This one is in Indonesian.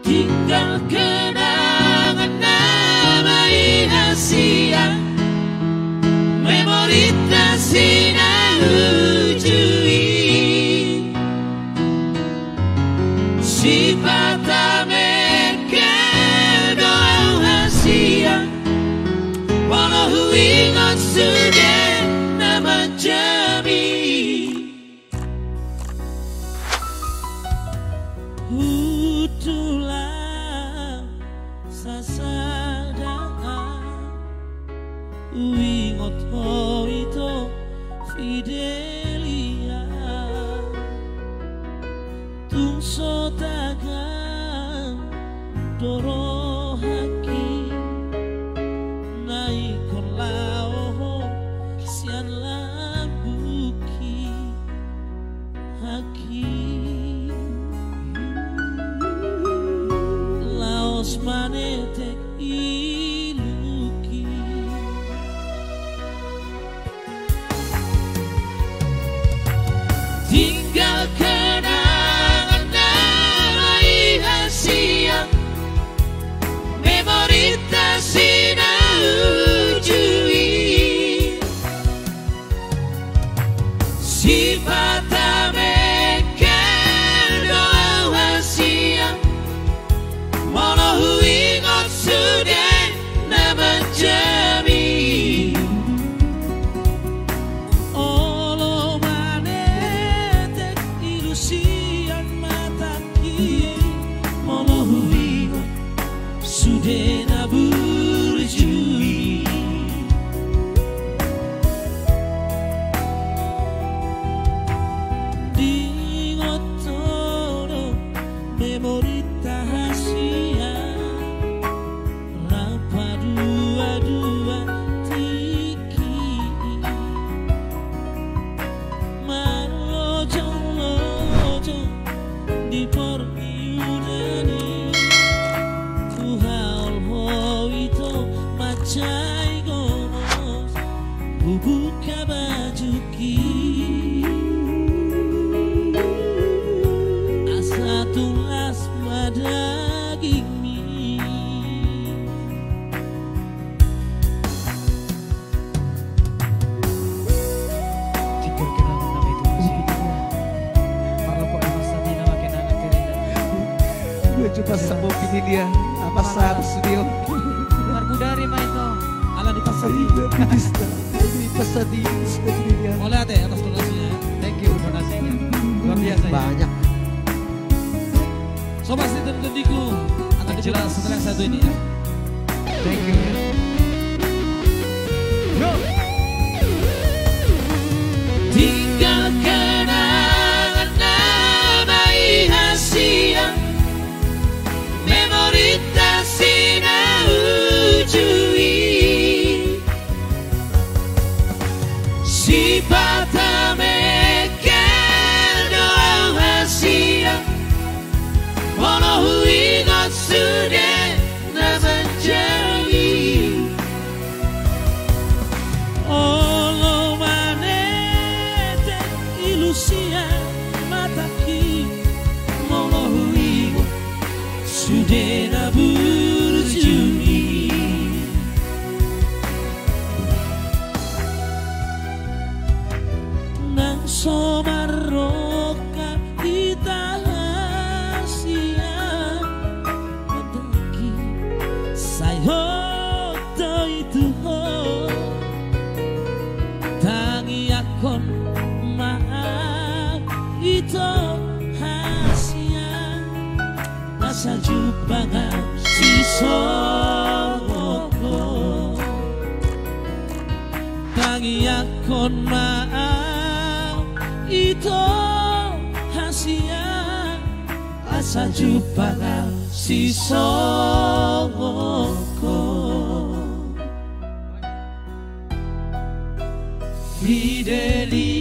tinggal kenangan namai hasia memori tak sinar ujui sifat mereka doa hasia walau ingat sudah nama jami Utulah sasadaan Uingot ho itu Fidelia Tungso tagan Doro haki Naikon lao Sian lambuki Haki Laos manetek iluki tinggal kenangan namai hasia memori tak sinar ujui sifat mereka doa hasia walau ingat sudah nama jami olo manetek ilusian mataki walau ingat sudah naburjui dingot todo memori tahasia rapa dua tiki marojong di porniudani tuhaul ho itu macai gomos bubuka bajuki asa tulas madaging coba sembuh ini dia pasar studio Margudari mah itu ala di pasar di pasar di dia boleh ada atas donasinya thank you donasinya luar biasa ya. banyak sobat Sistem Tendiku akan dijelas setelah satu ini ya thank you bro tinggal kenangan namai hasia memori tak sinar ujui sifat mereka doa hasia walau ingat sudah nama jami olo manetek ilusian mataki walau ingat sudah naburjui nang somaroka kita hasia mataki sayo to itu ho tangi akon maaf itu asa jubangan si songoko tangi akon maaf itu hasia asa jubangan si songoko Fidelia